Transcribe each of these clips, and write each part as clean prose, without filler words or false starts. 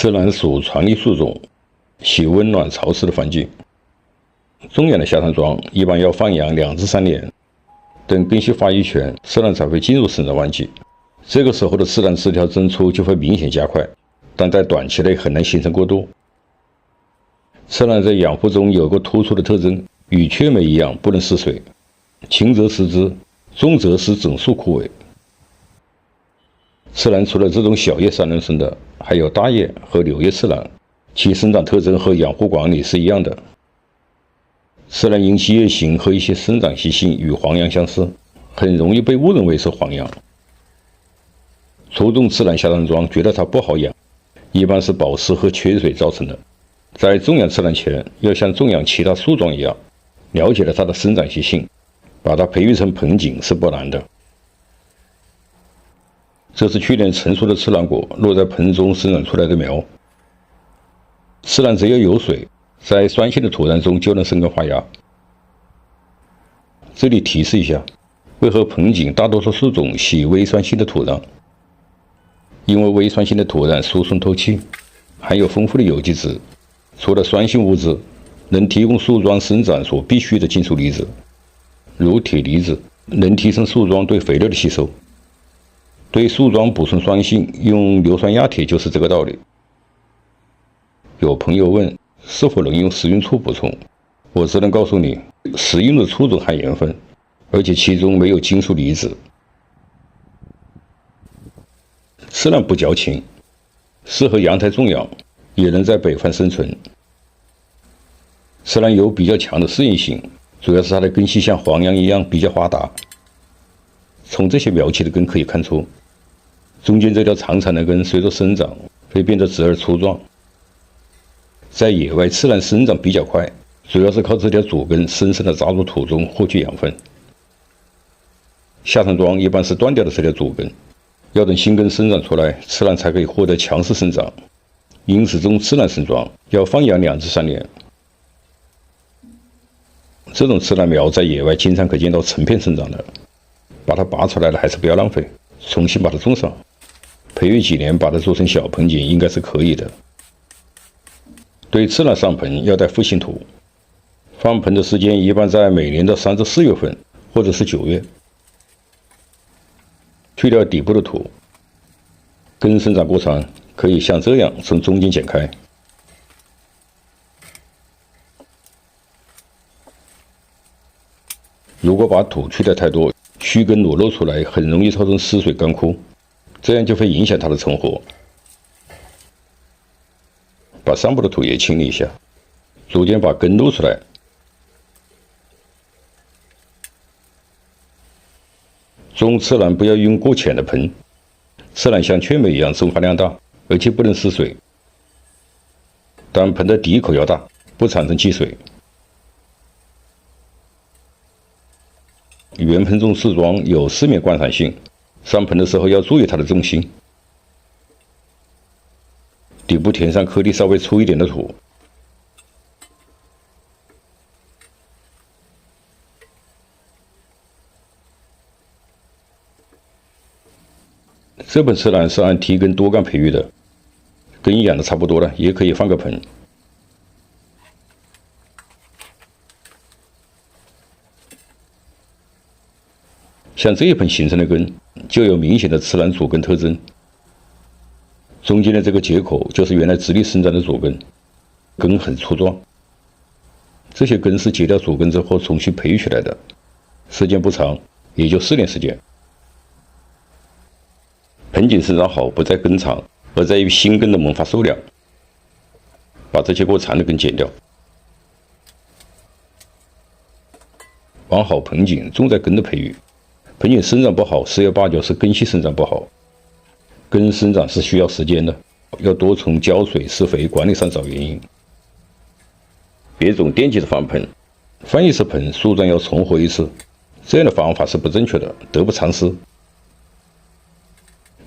刺兰属常绿树种，喜温暖潮湿的环境。中阳的下山桩一般要放养2至3年，等根系发育全，刺兰才会进入生长旺季。这个时候的刺兰枝条增出就会明显加快，但在短期内很难形成过渡。刺兰在养护中有个突出的特征，与雀梅一样不能施水，轻则失枝，重则使整树枯萎。刺兰除了这种小叶3轮生的，还有大叶和柳叶刺兰，其生长特征和养护管理是一样的。刺兰因其叶形和一些生长习性与黄杨相似，很容易被误认为是黄杨。初种刺兰下山桩觉得它不好养，一般是保湿和缺水造成的。在种养刺兰前，要像种养其他树桩一样，了解了它的生长习性，把它培育成盆景是不难的。这是去年成熟的刺兰果落在盆中生长出来的苗。刺兰只要有水，在酸性的土壤中就能生根发芽。这里提示一下，为何盆景大多数树种喜微酸性的土壤？因为微酸性的土壤疏松透气，含有丰富的有机质，除了酸性物质，能提供树桩生长所必需的金属离子，如铁离子，能提升树桩对肥料的吸收。对树桩补充酸性，用硫酸亚铁就是这个道理。有朋友问是否能用食用醋补充，我只能告诉你，食用的醋中含盐分，而且其中没有金属离子。刺兰不矫情，适合阳台种养，也能在北方生存。刺兰有比较强的适应性，主要是它的根系像黄杨一样比较发达。从这些苗期的根可以看出，中间这条长长的根随着生长会变得直而粗壮。在野外，刺兰生长比较快，主要是靠这条主根深深地扎入土中获取养分。下山桩一般是断掉的这条主根，要等新根生长出来，刺兰才可以获得强势生长。因此，种刺兰生桩要放养2至3年。这种刺兰苗在野外经常可见到成片生长的，把它拔出来了还是不要浪费，重新把它种上，培育几年把它做成小盆景应该是可以的。对刺兰上盆要带复性土，放盆的时间一般在每年的3至4月份，或者是9月。去掉底部的土，根生长过程可以像这样从中间剪开。如果把土去掉太多，须根裸露出来，很容易造成失水干枯，这样就会影响它的成活。把上部的土也清理一下，逐渐把根露出来。种刺兰不要用过浅的盆，刺兰像雀梅一样生发量大，而且不能失水，但盆的底口要大，不产生积水。圆盆种刺桩有4面观赏性，上盆的时候要注意它的重心。底部填上颗粒稍微粗一点的土，这盆刺兰是按提根多干培育的，根养的差不多了，也可以放个盆。像这一盆形成的根，就有明显的刺兰主根特征。中间的这个接口就是原来直立生长的主根，根很粗壮。这些根是截掉主根之后重新培育起来的，时间不长，也就4年时间。盆景生长好不在根长，而在于新根的萌发数量。把这些过长的根剪掉。玩好盆景重在根的培育，盆景生长不好，十有八九是根系生长不好。根生长是需要时间的，要多从浇水、施肥、管理上找原因。别总惦记着放盆，放一次盆，树桩要重活一次，这样的方法是不正确的，得不偿失。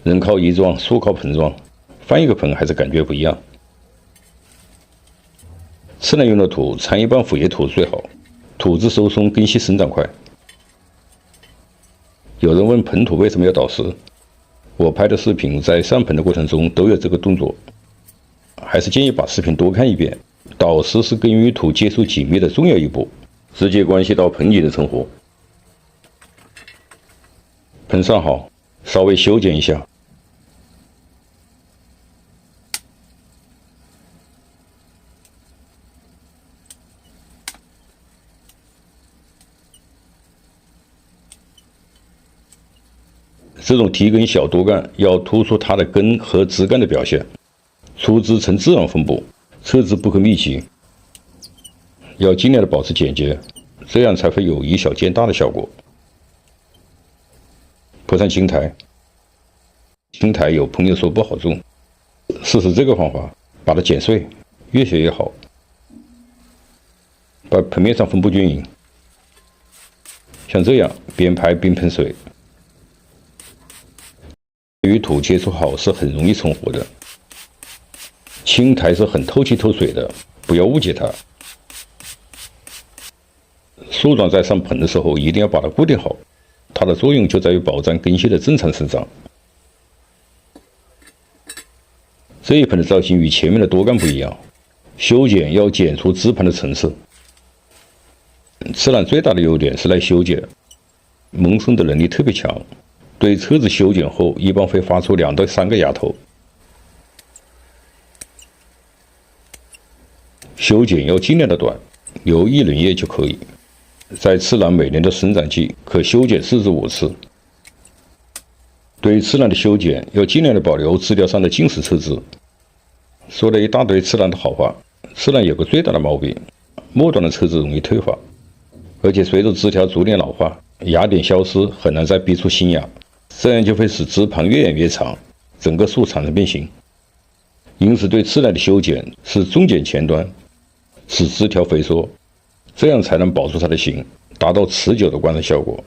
人靠衣装，树靠盆装，放一个盆还是感觉不一样。刺兰用的土掺一半腐叶土最好，土质收松，根系生长快。有人问盆土为什么要捣实？我拍的视频在上盆的过程中都有这个动作。还是建议把视频多看一遍。导丝是跟鱼土接触紧密的重要一步，直接关系到盆景的成活。盆上好，稍微修剪一下。这种提根小多干要突出它的根和枝干的表现，出枝呈自然分布，侧枝不可密集，要尽量的保持简洁，这样才会有以小见大的效果。铺上青苔，青苔有朋友说不好种，试试这个方法，把它剪碎，越小越好。把盆面上分布均匀，像这样边拍边喷水。与土接触好是很容易成活的。青苔是很透气透水的，不要误解它。树桩在上盆的时候，一定要把它固定好，它的作用就在于保障根系的正常生长。这一盆的造型与前面的多干不一样，修剪要剪出枝盘的层次。刺兰最大的优点是耐修剪，萌生的能力特别强。对车子修剪后，一般会发出2到3个芽头。修剪要尽量的短，留1轮叶就可以。在刺兰每年的生长季，可修剪4至5次。对刺兰的修剪，要尽量的保留枝条上的茎实侧枝。说了一大堆刺兰的好话，刺兰有个最大的毛病，末端的侧枝容易退化，而且随着枝条逐年老化，芽点消失，很难再逼出新芽。这样就会使枝盘越延越长，整个树产生变形。因此，对刺兰的修剪是重剪前端，使枝条肥缩，这样才能保住它的形，达到持久的观赏效果。